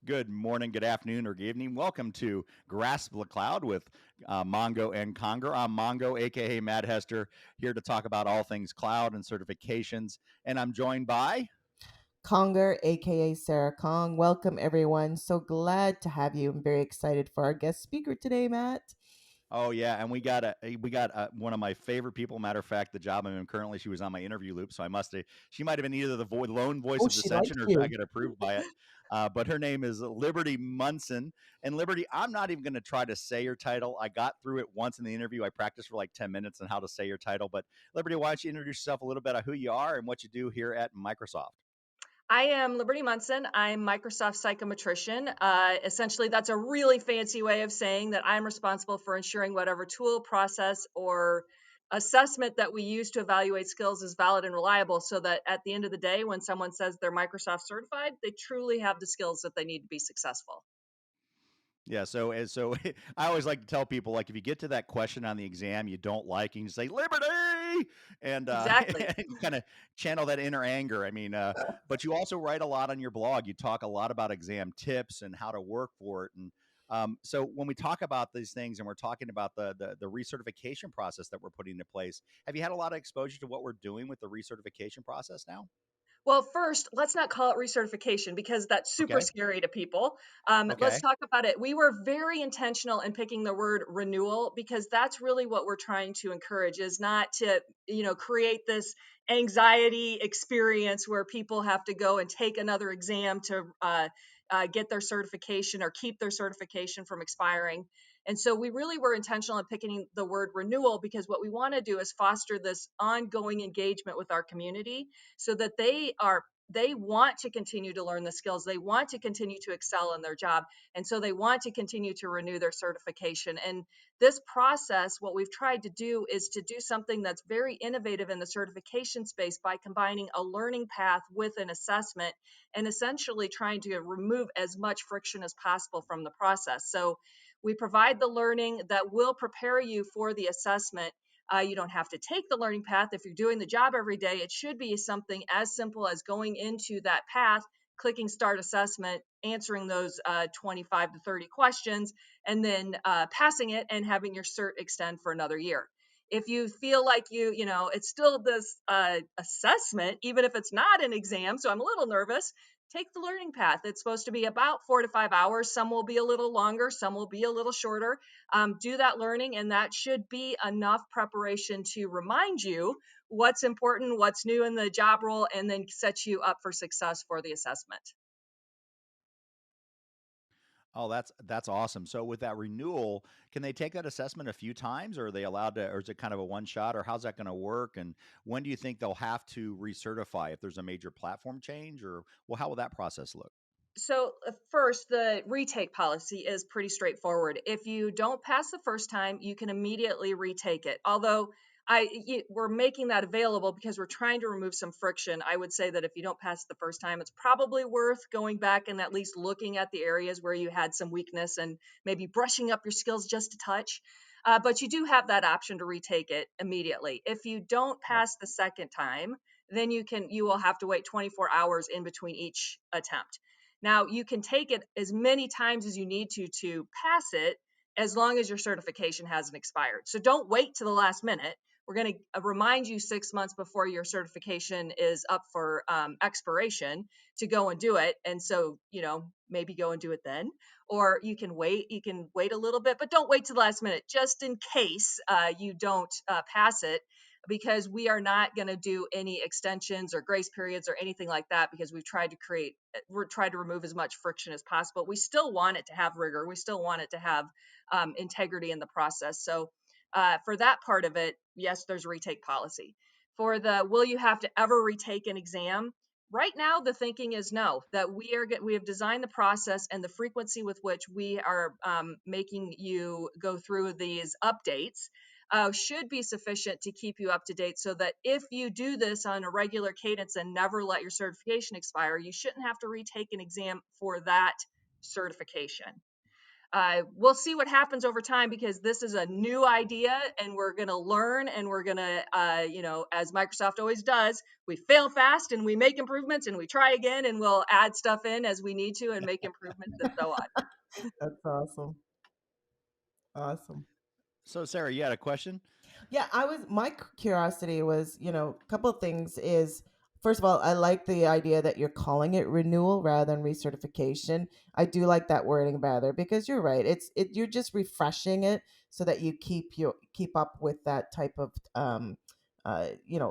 Good morning, good afternoon, or good evening. Welcome to Grasp the Cloud with Mongo and Konger. I'm Mongo, aka Matt Hester, here to talk about all things cloud and certifications. And I'm joined by. Konger, aka Sarah Kong. Welcome, everyone. So glad to have you. I'm very excited for our guest speaker today, Matt. Oh yeah, and we got one of my favorite people. Matter of fact, the job I'm in currently, she was on my interview loop, so I must have. She might have been either the lone voice Oh, of she likes dissension, or I you. get approved by it. But her name is Liberty Munson, and Liberty. I'm not even going to try to say your title. I got through it once in the interview. I practiced for like 10 minutes on how to say your title. But Liberty, why don't you introduce yourself a little bit of who you are and what you do here at Microsoft? I am Liberty Munson. I'm Microsoft psychometrician. Essentially, that's a really fancy way of saying that I'm responsible for ensuring whatever tool, process, or assessment that we use to evaluate skills is valid and reliable so that at the end of the day, when someone says they're Microsoft certified, they truly have the skills that they need to be successful. Yeah, so I always like to tell people, like, if you get to that question on the exam you don't like, you can say Liberty, and Exactly. and you kind of channel that inner anger. I mean, but you also write a lot on your blog. You talk a lot about exam tips and how to work for it. And so when we talk about these things and we're talking about the recertification process that we're putting into place, have you had a lot of exposure to what we're doing with the recertification process now? Well, first, let's not call it recertification because that's super Okay. scary to people. Let's Okay. talk about it. We were very intentional in picking the word renewal because that's really what we're trying to encourage is not to, create this anxiety experience where people have to go and take another exam to get their certification or keep their certification from expiring. And so we really were intentional in picking the word renewal because what we want to do is foster this ongoing engagement with our community so that they want to continue to learn the skills, they want to continue to excel in their job, and so they want to continue to renew their certification. And this process, what we've tried to do is to do something that's very innovative in the certification space by combining a learning path with an assessment and essentially trying to remove as much friction as possible from the process. So we provide the learning that will prepare you for the assessment. You don't have to take the learning path if you're doing the job every day. It should be something as simple as going into that path, clicking start assessment, answering those 25 to 30 questions, and then passing it and having your cert extend for another year. If you feel like it's still this assessment, even if it's not an exam, so I'm a little nervous, take the learning path. It's supposed to be about 4 to 5 hours. Some will be a little longer, some will be a little shorter. Do that learning, and that should be enough preparation to remind you what's important, what's new in the job role, and then set you up for success for the assessment. Oh, that's awesome. So with that renewal, can they take that assessment a few times, or are they allowed to, or is it kind of a one shot, or how's that going to work? And when do you think they'll have to recertify if there's a major platform change, or well, how will that process look? So, first, the retake policy is pretty straightforward. If you don't pass the first time, you can immediately retake it. Although we're making that available because we're trying to remove some friction. I would say that if you don't pass the first time, it's probably worth going back and at least looking at the areas where you had some weakness and maybe brushing up your skills just a touch. But you do have that option to retake it immediately. If you don't Yep. pass the second time, then you will have to wait 24 hours in between each attempt. Now, you can take it as many times as you need to pass it, as long as your certification hasn't expired. So don't wait to the last minute. We're going to remind you 6 months before your certification is up for expiration to go and do it. And so, maybe go and do it then, or you can wait. You can wait a little bit, but don't wait to the last minute, just in case you don't pass it, because we are not going to do any extensions or grace periods or anything like that because we're trying to remove as much friction as possible. We still want it to have rigor. We still want it to have integrity in the process. So for that part of it, yes, there's a retake policy. For the will you have to ever retake an exam? Right now, the thinking is no, that we have designed the process and the frequency with which we are making you go through these updates should be sufficient to keep you up to date so that if you do this on a regular cadence and never let your certification expire, you shouldn't have to retake an exam for that certification. we'll see what happens over time because this is a new idea and we're going to learn and we're going to, as Microsoft always does, we fail fast and we make improvements and we try again and we'll add stuff in as we need to and make improvements and so on. That's awesome. Awesome. So, Sarah, you had a question? Yeah, my curiosity was, a couple of things is, first of all, I like the idea that you're calling it renewal rather than recertification. I do like that wording better because you're right. You're just refreshing it so that you keep up with that type of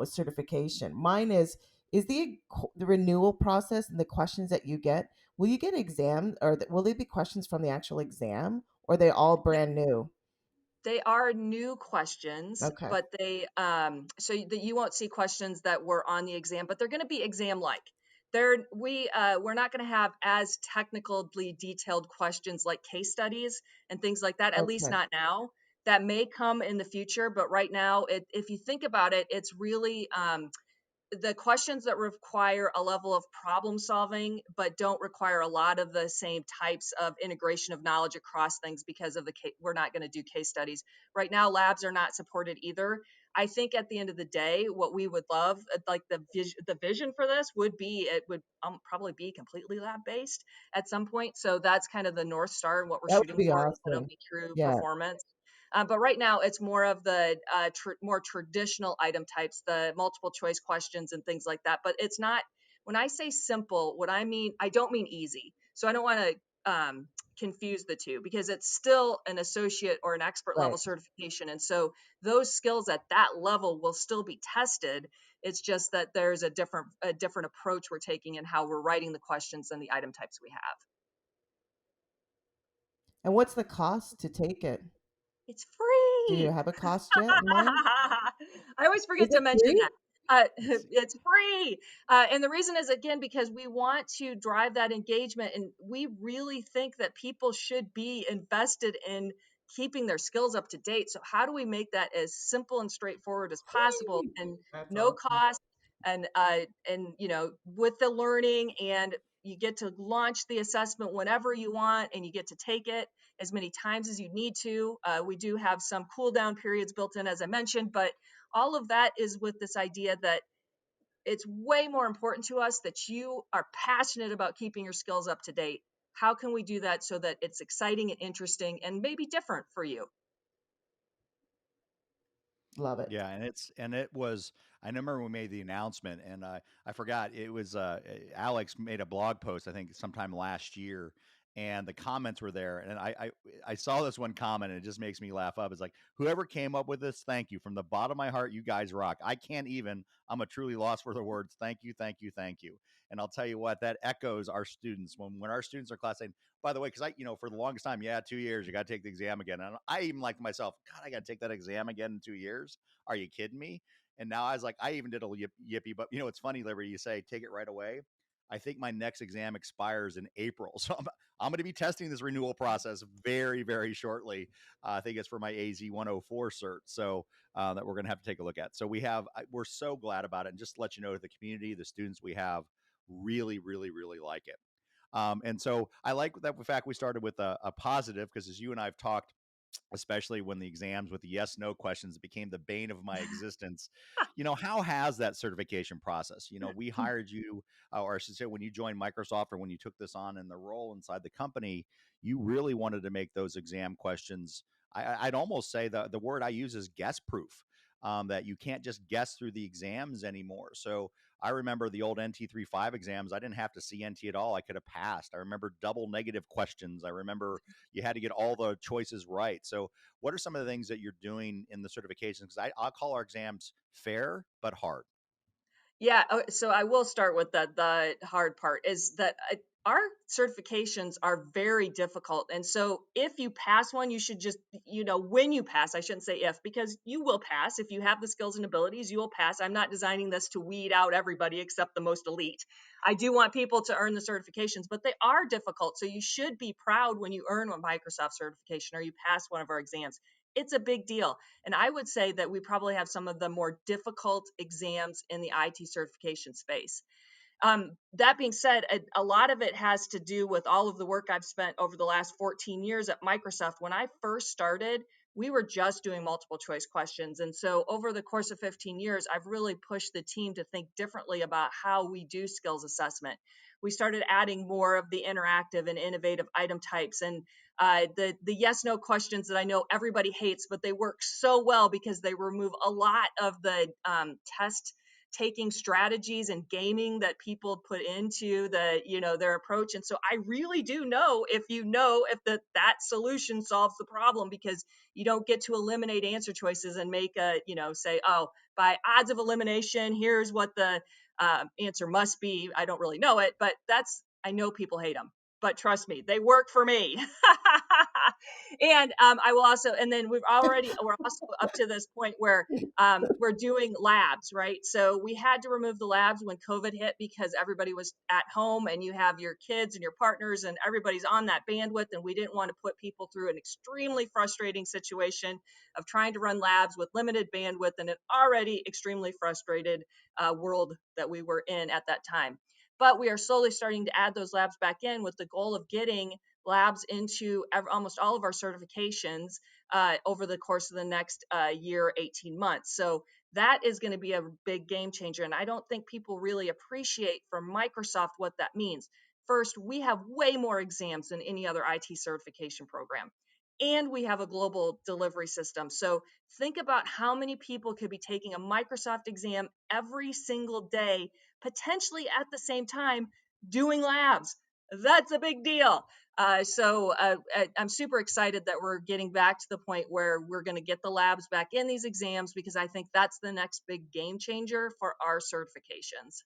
certification. Mine is the renewal process and the questions that you get. Will you get exam or will there be questions from the actual exam, or are they all brand new? They are new questions, Okay. but that you won't see questions that were on the exam, but they're going to be exam like. We're not going to have as technically detailed questions like case studies and things like that, at least Okay. not now. That may come in the future, but right now, if you think about it, it's really the questions that require a level of problem solving but don't require a lot of the same types of integration of knowledge across things because of we're not going to do case studies right now. Labs are not supported either. I think at the end of the day, what we would love, like the vision for this would be, it would probably be completely lab based at some point. So that's kind of the North Star and what we're That would shooting be for, is that it'll awesome. be true Yeah. performance. But right now, it's more of the more traditional item types, the multiple choice questions and things like that. But it's not, when I say simple, what I mean, I don't mean easy. So I don't want to confuse the two, because it's still an associate or an expert Right. level certification. And so those skills at that level will still be tested. It's just that there's a different approach we're taking in how we're writing the questions and the item types we have. And what's the cost to take it? It's Do you free. have a cost yet in mind? I always Is forget to it mention free? that. It's free. And the reason is, again, because we want to drive that engagement. And we really think that people should be invested in keeping their skills up to date. So, how do we make that as simple and straightforward as possible Free. and That's no awesome. cost? And with the learning, and you get to launch the assessment whenever you want and you get to take it as many times as you need to. We do have some cool down periods built in, as I mentioned, but all of that is with this idea that it's way more important to us that you are passionate about keeping your skills up to date. How can we do that so that it's exciting and interesting and maybe different for you? Love it. Yeah, and it was. I remember we made the announcement, and I forgot it was. Alex made a blog post, I think, sometime last year, and the comments were there, and I saw this one comment, and it just makes me laugh up. It's like, whoever came up with this, thank you from the bottom of my heart. You guys rock. I can't even. I'm a truly lost for the words. Thank you, thank you, thank you. And I'll tell you what, that echoes our students when our students are class saying, by the way, because for the longest time, yeah, 2 years, you got to take the exam again. And I even like myself, God, I got to take that exam again in 2 years. Are you kidding me? And now I was like, I even did a yippee, but it's funny, Liberty, you say, take it right away. I think my next exam expires in April. So I'm going to be testing this renewal process very, very shortly. I think it's for my AZ 104 cert. So that we're going to have to take a look at. So we're so glad about it. And just to let you know, the community, the students we have really, really, really like it. And so I like that the fact we started with a positive, because as you and I have talked, especially when the exams with the yes no questions became the bane of my existence. How has that certification process? We hired you, or I should say, when you joined Microsoft or when you took this on in the role inside the company, you really wanted to make those exam questions. I'd almost say the word I use is guess proof. That you can't just guess through the exams anymore. So I remember the old NT35 exams. I didn't have to see NT at all. I could have passed. I remember double negative questions. I remember you had to get all the choices right. So what are some of the things that you're doing in the certifications? Because I'll call our exams fair but hard. Yeah, so I will start with the hard part is that our certifications are very difficult. And so if you pass one, you should just, when you pass, I shouldn't say if, because you will pass. If you have the skills and abilities, you will pass. I'm not designing this to weed out everybody except the most elite. I do want people to earn the certifications, but they are difficult. So you should be proud when you earn a Microsoft certification or you pass one of our exams. It's a big deal. And I would say that we probably have some of the more difficult exams in the IT certification space. That being said, a lot of it has to do with all of the work I've spent over the last 14 years at Microsoft. When I first started, we were just doing multiple choice questions. And so over the course of 15 years, I've really pushed the team to think differently about how we do skills assessment. We started adding more of the interactive and innovative item types, and the yes no questions that I know everybody hates, but they work so well because they remove a lot of the test taking strategies and gaming that people put into their approach. And so I really do know if that solution solves the problem, because you don't get to eliminate answer choices and make say, oh, by odds of elimination, here's what the answer must be. I don't really know it, but I know people hate them, but trust me, they work for me. And I will also, and then we're also up to this point where we're doing labs, right? So we had to remove the labs when COVID hit because everybody was at home, and you have your kids and your partners and everybody's on that bandwidth. And we didn't want to put people through an extremely frustrating situation of trying to run labs with limited bandwidth and an already extremely frustrated world that we were in at that time. But we are slowly starting to add those labs back in with the goal of getting labs into almost all of our certifications over the course of the next year, 18 months. So that is going to be a big game changer. And I don't think people really appreciate from Microsoft what that means. First, we have way more exams than any other IT certification program. And we have a global delivery system. So think about how many people could be taking a Microsoft exam every single day, potentially at the same time doing labs. That's a big deal. I'm super excited that we're getting back to the point where we're going to get the labs back in these exams, because I think that's the next big game changer for our certifications.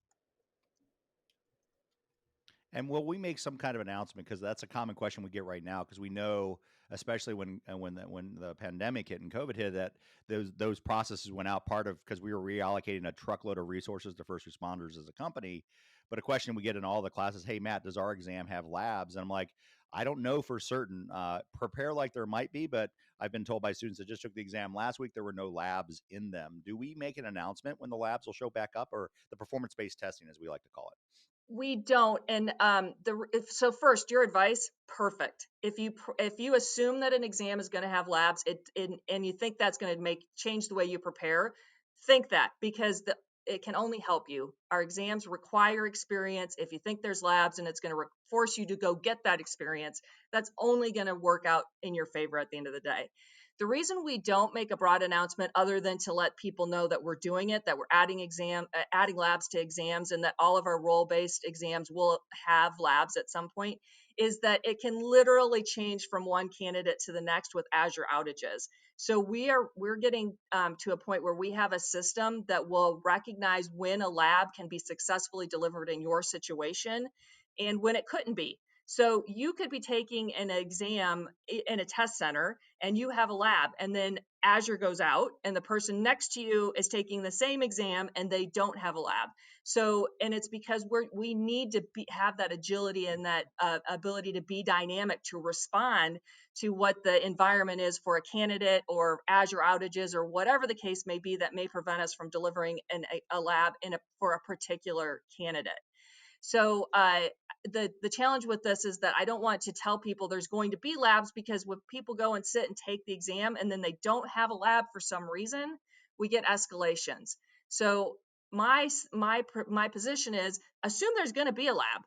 And will we make some kind of announcement? Because that's a common question we get right now. Because we know, especially when the pandemic hit and COVID hit, that those processes went out. Part of because we were reallocating a truckload of resources to first responders as a company. But a question we get in all the classes: Hey, Matt, does our exam have labs? And I'm like, I don't know for certain. Prepare like there might be, but I've been told by students that just took the exam last week there were no labs in them. Do we make an announcement when the labs will show back up, or the performance-based testing, as we like to call it? We don't. And so first, your advice, perfect. If you assume that an exam is going to have labs, and you think that's going to change the way you prepare, think that, because it can only help you. Our exams require experience. If you think there's labs and it's going to force you to go get that experience, that's only going to work out in your favor at the end of the day. The reason we don't make a broad announcement, other than to let people know that we're doing it, that we're adding labs to exams, and that all of our role-based exams will have labs at some point, is that it can literally change from one candidate to the next with Azure outages. So we're getting to a point where we have a system that will recognize when a lab can be successfully delivered in your situation and when it couldn't be. So you could be taking an exam in a test center and you have a lab, and then Azure goes out and the person next to you is taking the same exam and they don't have a lab. So, and it's because we need to have that agility and that ability to be dynamic to respond to what the environment is for a candidate, or Azure outages, or whatever the case may be that may prevent us from delivering a lab for a particular candidate. So the challenge with this is that I don't want to tell people there's going to be labs, because when people go and sit and take the exam and then they don't have a lab for some reason, we get escalations. So my position is, assume there's going to be a lab.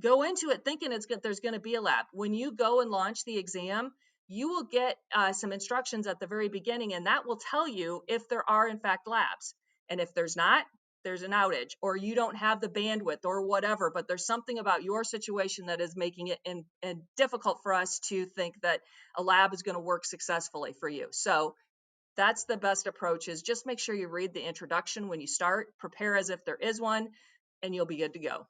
Go into it thinking there's going to be a lab. When you go and launch the exam, you will get some instructions at the very beginning, and that will tell you if there are in fact labs. And if there's not, there's an outage, or you don't have the bandwidth, or whatever, but there's something about your situation that is making it difficult for us to think that a lab is going to work successfully for you. So that's the best approach, is just make sure you read the introduction when you start, prepare as if there is one, and you'll be good to go.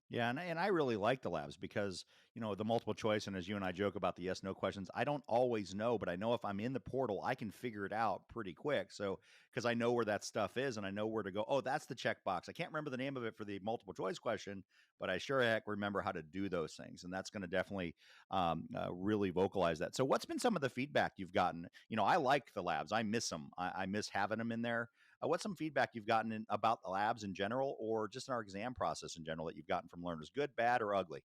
Yeah, and I really like the labs because, the multiple choice, and as you and I joke about the yes no questions, I don't always know, but I know if I'm in the portal, I can figure it out pretty quick. So, because I know where that stuff is and I know where to go. Oh, that's the checkbox. I can't remember the name of it for the multiple choice question, but I sure heck remember how to do those things. And that's going to definitely really vocalize that. So, what's been some of the feedback you've gotten? I like the labs. I miss them. I miss having them in there. what's some feedback you've gotten about the labs in general, or just in our exam process in general, that you've gotten from learners, good, bad, or ugly?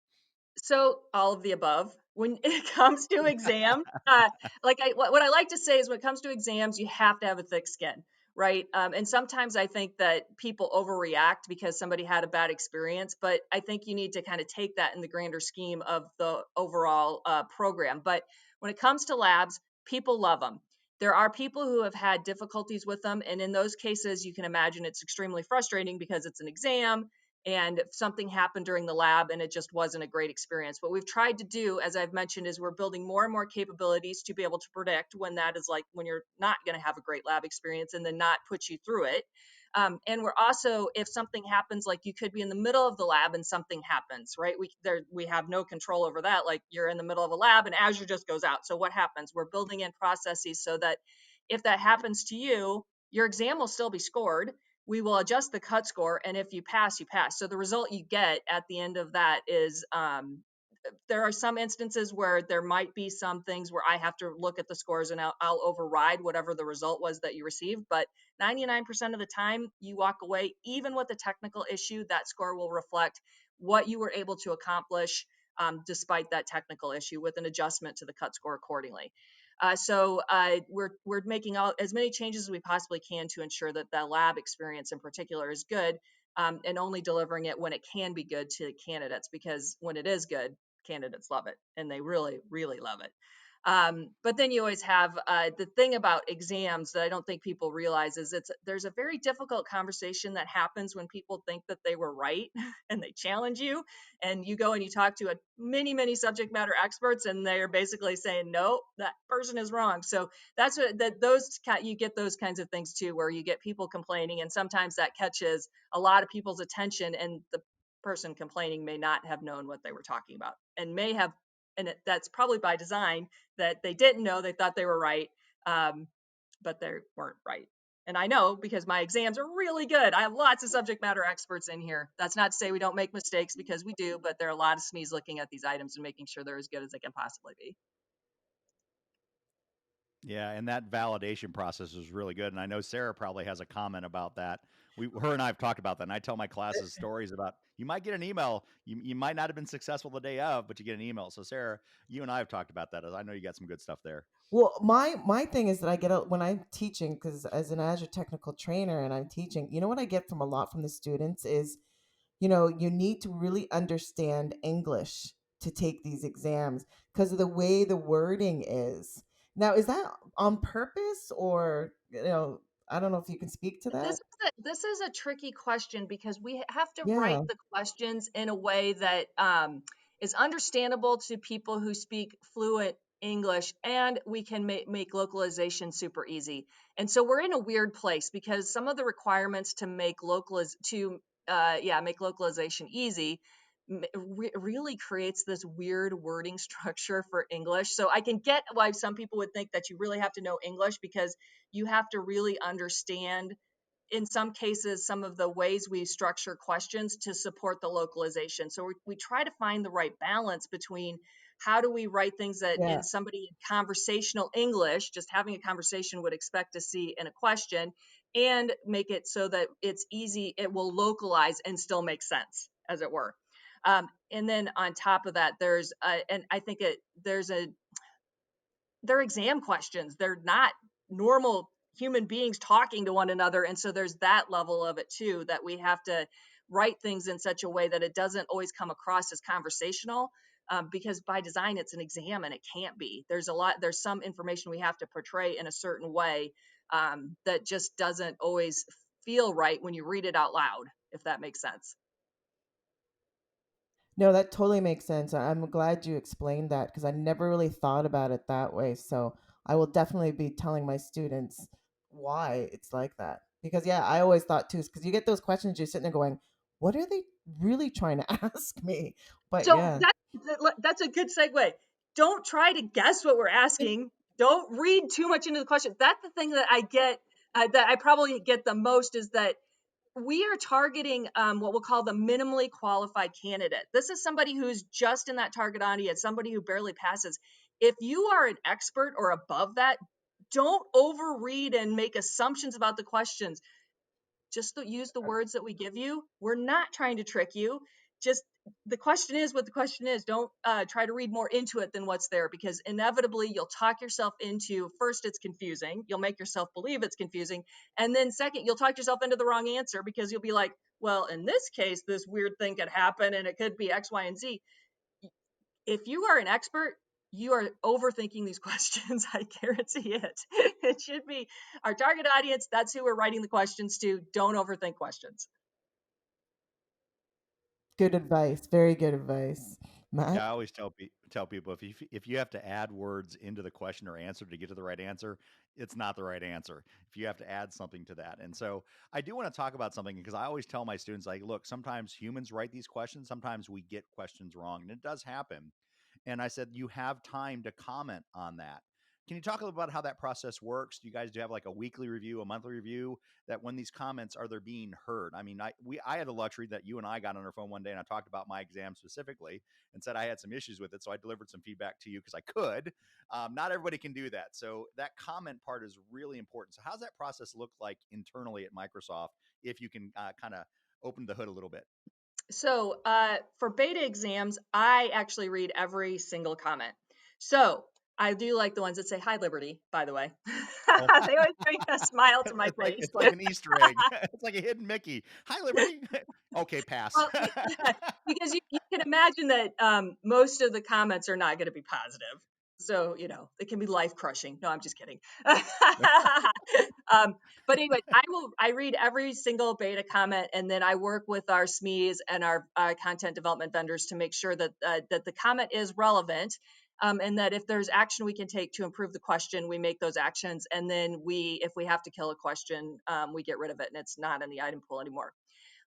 So all of the above. When it comes to exams, what I like to say is when it comes to exams, you have to have a thick skin, right? And sometimes I think that people overreact because somebody had a bad experience, but I think you need to kind of take that in the grander scheme of the overall program. But when it comes to labs, people love them. There are people who have had difficulties with them, and in those cases, you can imagine it's extremely frustrating because it's an exam and something happened during the lab and it just wasn't a great experience. What we've tried to do, as I've mentioned, is we're building more and more capabilities to be able to predict when that is, like, when you're not going to have a great lab experience, and then not put you through it. And we're also, if something happens, like you could be in the middle of the lab and something happens, right? We have no control over that. Like, you're in the middle of a lab and Azure just goes out. So what happens? We're building in processes so that if that happens to you, your exam will still be scored. We will adjust the cut score, and if you pass, you pass. So the result you get at the end of that is, there are some instances where there might be some things where I have to look at the scores and I'll override whatever the result was that you received. But 99% of the time, you walk away, even with a technical issue, that score will reflect what you were able to accomplish, despite that technical issue, with an adjustment to the cut score accordingly. We're making as many changes as we possibly can to ensure that the lab experience in particular is good, and only delivering it when it can be good to candidates, because when it is good, candidates love it, and they really, really love it. But then you always have the thing about exams that I don't think people realize is there's a very difficult conversation that happens when people think that they were right and they challenge you, and you go and you talk to many subject matter experts, and they're basically saying, no, that person is wrong. So that's you get those kinds of things too, where you get people complaining, and sometimes that catches a lot of people's attention, and the person complaining may not have known what they were talking about, and may have, that's probably by design, that they didn't know, they thought they were right, but they weren't right. And I know, because my exams are really good. I have lots of subject matter experts in here. That's not to say we don't make mistakes, because we do, but there are a lot of SMEs looking at these items and making sure they're as good as they can possibly be. Yeah, and that validation process is really good. And I know Sarah probably has a comment about that. Her and I have talked about that. And I tell my classes stories about, you might get an email. You might not have been successful the day of, but you get an email. So Sarah, you and I have talked about that. I know you got some good stuff there. Well, my thing is that I get out when I'm teaching, because as an Azure technical trainer and I'm teaching, you know what I get from a lot from the students is, you need to really understand English to take these exams because of the way the wording is. Now, is that on purpose, or, I don't know if you can speak to This that? is this is a tricky question, because we have to write Yeah. the questions in a way that is understandable to people who speak fluent English, and we can make localization super easy. And so we're in a weird place, because some of the requirements to make make localization easy really creates this weird wording structure for English. So I can get why some people would think that you really have to know English, because you have to really understand, in some cases, some of the ways we structure questions to support the localization. So we try to find the right balance between how do we write things that Yeah. in somebody in conversational English, just having a conversation, would expect to see in a question, and make it so that it's easy, it will localize and still make sense, as it were. And then on top of that, and I think they're exam questions. They're not normal human beings talking to one another. And so there's that level of it too, that we have to write things in such a way that it doesn't always come across as conversational, because by design it's an exam and it can't be. There's some information we have to portray in a certain way, that just doesn't always feel right when you read it out loud, if that makes sense. No, that totally makes sense. I'm glad you explained that because I never really thought about it that way. So I will definitely be telling my students why it's like that. Because, yeah, I always thought too, because you get those questions, you're sitting there going, what are they really trying to ask me? But So yeah. that's a good segue. Don't try to guess what we're asking. Don't read too much into the question. That's the thing that I get, that I probably get the most, is that we are targeting what we'll call the minimally qualified candidate. This is somebody who's just in that target audience, somebody who barely passes. If you are an expert or above that, don't overread and make assumptions about the questions. Just use the words that we give you. We're not trying to trick you. Just the question is what the question is. Don't try to read more into it than what's there, because inevitably you'll talk yourself into, first, it's confusing. You'll make yourself believe it's confusing. And then second, you'll talk yourself into the wrong answer, because you'll be like, well, in this case, this weird thing could happen and it could be X, Y, and Z. If you are an expert, you are overthinking these questions. I guarantee it. It should be our target audience. That's who we're writing the questions to. Don't overthink questions. Good advice. Very good advice. Matt? Yeah, I always tell people if you have to add words into the question or answer to get to the right answer, it's not the right answer. If you have to add something to that. And so I do want to talk about something, because I always tell my students, like, look, sometimes humans write these questions, sometimes we get questions wrong, and it does happen. And I said, you have time to comment on that. Can you talk a little about how that process works? Do you guys do have like a weekly review, a monthly review, that when these comments are they're being heard? I mean, I had the luxury that you and I got on our phone one day and I talked about my exam specifically and said I had some issues with it. So I delivered some feedback to you because I could. Not everybody can do that. So that comment part is really important. So how's that process look like internally at Microsoft, if you can kind of open the hood a little bit? So for beta exams, I actually read every single comment. So I do like the ones that say "Hi, Liberty," by the way. Oh, They always bring a smile to my face. it's like an Easter egg. It's like a hidden Mickey. Hi, Liberty. Okay, pass. Well, yeah, because you can imagine that most of the comments are not going to be positive. So, it can be life crushing. No, I'm just kidding. But anyway, I read every single beta comment, and then I work with our SMEs and our content development vendors to make sure that that the comment is relevant. And that if there's action we can take to improve the question, we make those actions. And then if we have to kill a question, we get rid of it and it's not in the item pool anymore.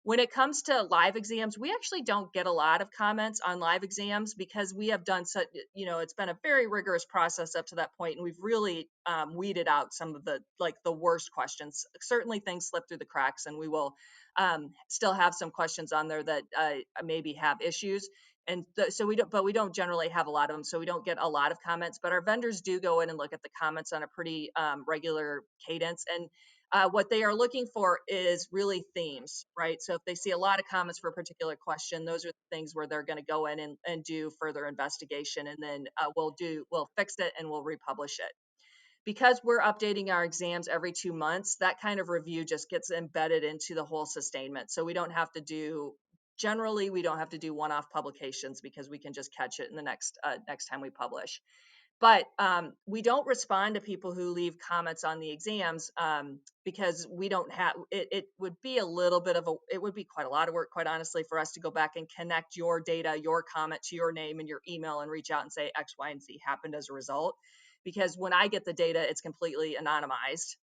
When it comes to live exams, we actually don't get a lot of comments on live exams, because we have done such, it's been a very rigorous process up to that point, and we've really weeded out some of the worst questions. Certainly things slip through the cracks, and we will still have some questions on there that maybe have issues. And so we don't generally have a lot of them. So we don't get a lot of comments, but our vendors do go in and look at the comments on a pretty regular cadence. And what they are looking for is really themes, right? So if they see a lot of comments for a particular question, those are the things where they're going to go in and do further investigation, and then we'll fix it and we'll republish it. Because we're updating our exams every 2 months, that kind of review just gets embedded into the whole sustainment. So generally we don't have to do one-off publications, because we can just catch it in the next time we publish. But we don't respond to people who leave comments on the exams, because we don't have it. It would be it would be quite a lot of work, quite honestly, for us to go back and connect your data, your comment to your name and your email and reach out and say X, Y, and Z happened as a result. Because when I get the data, it's completely anonymized.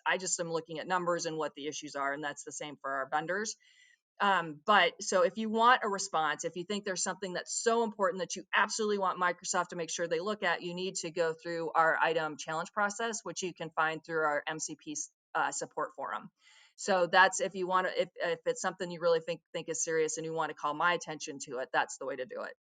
I just am looking at numbers and what the issues are, and that's the same for our vendors. But so if you want a response, if you think there's something that's so important that you absolutely want Microsoft to make sure they look at, you need to go through our item challenge process, which you can find through our MCP support forum. So that's if you want to, if it's something you really think is serious and you want to call my attention to it, that's the way to do it.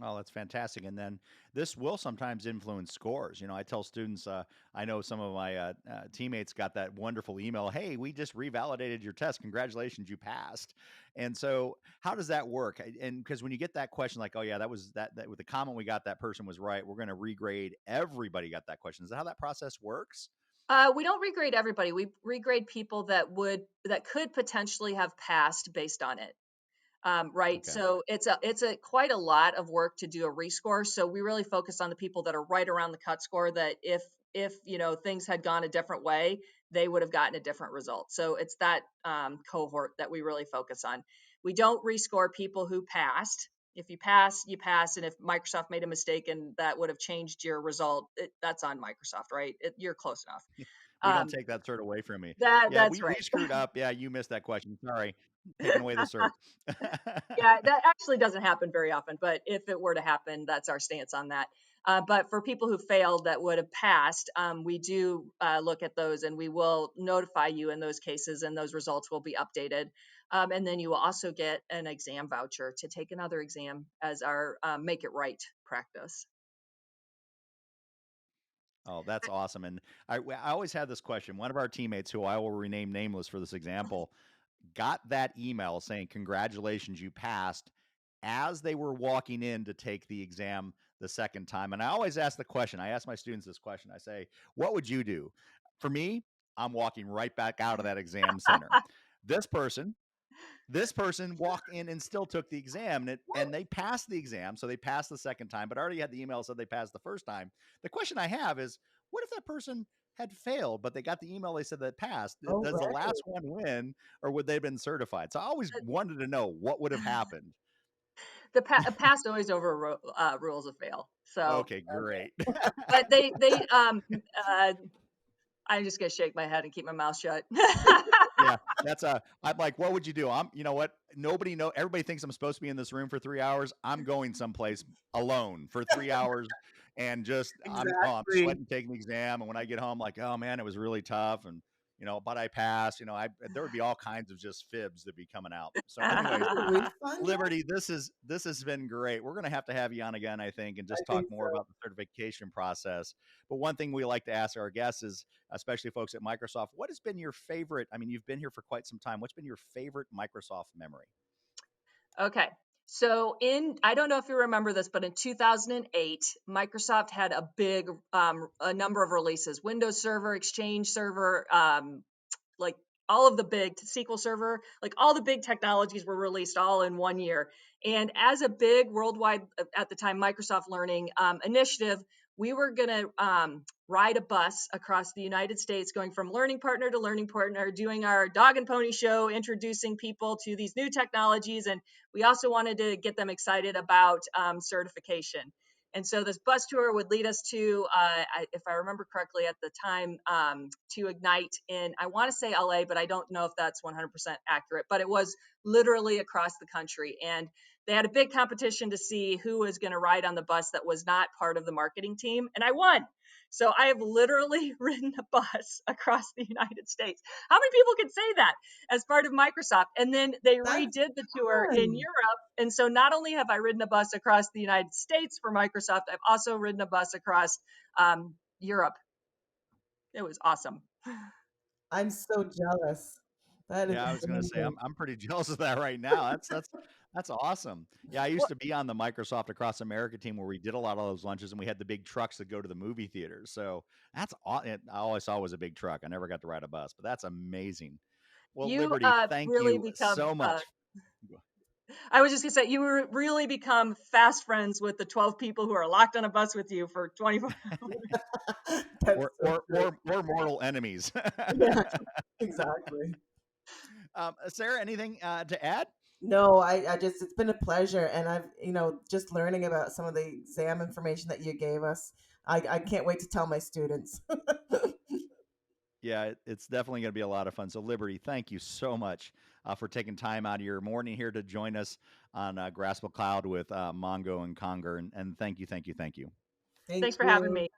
Oh, that's fantastic. And then this will sometimes influence scores. I tell students, I know some of my teammates got that wonderful email. Hey, we just revalidated your test. Congratulations, you passed. And so how does that work? And because when you get that question, like, oh yeah, that was that with the comment we got, that person was right, we're going to regrade everybody got that question. Is that how that process works? We don't regrade everybody. We regrade people that could potentially have passed based on it. Right. Okay. So it's a quite a lot of work to do a rescore. So we really focus on the people that are right around the cut score, that if things had gone a different way, they would have gotten a different result. So it's that cohort that we really focus on. We don't rescore people who passed. If you pass, you pass. And if Microsoft made a mistake and that would have changed your result, that's on Microsoft, right? You're close enough. We don't Um, take that cert away from me. Yeah, that's we right. screwed up. Yeah, you missed that question. Sorry. Taking away the cert. Yeah, that actually doesn't happen very often, but if it were to happen, that's our stance on that. But for people who failed that would have passed, we do look at those, and we will notify you in those cases, and those results will be updated. And then you will also get an exam voucher to take another exam as our make it right practice. Oh, that's awesome. And I always had this question. One of our teammates, who I will rename nameless for this example, got that email saying, "Congratulations, you passed," as they were walking in to take the exam the second time. And I always ask the question, I ask my students this question. I say, "What would you do?" For me, I'm walking right back out of that exam center. This person, this person walked in and still took the exam, and they passed the exam. So they passed the second time, but already had the email said they passed the first time. The question I have is, what if that person had failed, but they got the email they said that passed? Oh, Does the right. last one win, or would they have been certified? So I always wanted to know what would have happened. Pass always over rules of fail. So, Okay, great. but uh, I'm just gonna shake my head and keep my mouth shut. Yeah, I'm like, what would you do? You know what? Everybody thinks I'm supposed to be in this room for 3 hours. I'm going someplace alone for 3 hours, and I'm Exactly. sweating taking the exam. And when I get home, like, oh man, it was really tough. And, but I passed, there would be all kinds of just fibs that be coming out. So anyways, A refund? Liberty, this has been great. We're going to have you on again, I think, and I just talk think more so. about the certification process. But one thing we like to ask our guests is, especially folks at Microsoft, what has been your favorite? I mean, you've been here for quite some time. What's been your favorite Microsoft memory? Okay. So I don't know if you remember this, but in 2008, Microsoft had a number of releases: Windows Server, Exchange Server, like all of the big SQL Server, like all the big technologies were released all in one year. And as a big worldwide, at the time, Microsoft Learning initiative, we were going to ride a bus across the United States, going from learning partner to learning partner, doing our dog and pony show, introducing people to these new technologies. And we also wanted to get them excited about certification. And so this bus tour would lead us to, if I remember correctly at the time, to Ignite in, I want to say LA, but I don't know if that's 100% accurate, but it was literally across the country. And they had a big competition to see who was going to ride on the bus that was not part of the marketing team. And I won. So I have literally ridden a bus across the United States. How many people can say that as part of Microsoft? And then they That's redid the tour in fun. Europe. And so not only have I ridden a bus across the United States for Microsoft, I've also ridden a bus across Europe. It was awesome. I'm so jealous. That is Yeah, I was going to say amazing. I'm pretty jealous of that right now. That's awesome. Yeah, I used Well, to be on the Microsoft Across America team where we did a lot of those lunches, and we had the big trucks that go to the movie theaters. So I always saw it was a big truck. I never got to ride a bus, but that's amazing. Well, you Liberty, thank really you become, so much. I was just going to say, you really become fast friends with the 12 people who are locked on a bus with you for 24 hours. That's or so or great. or, or mortal enemies. Yeah, exactly. Sarah, anything to add? No, I just, it's been a pleasure. And I've, just learning about some of the exam information that you gave us. I can't wait to tell my students. Yeah, it's definitely going to be a lot of fun. So, Liberty, thank you so much for taking time out of your morning here to join us on Graspable Cloud with Mongo and Konger. And thank you, thank you, thank you. Thank Thanks for having you. me.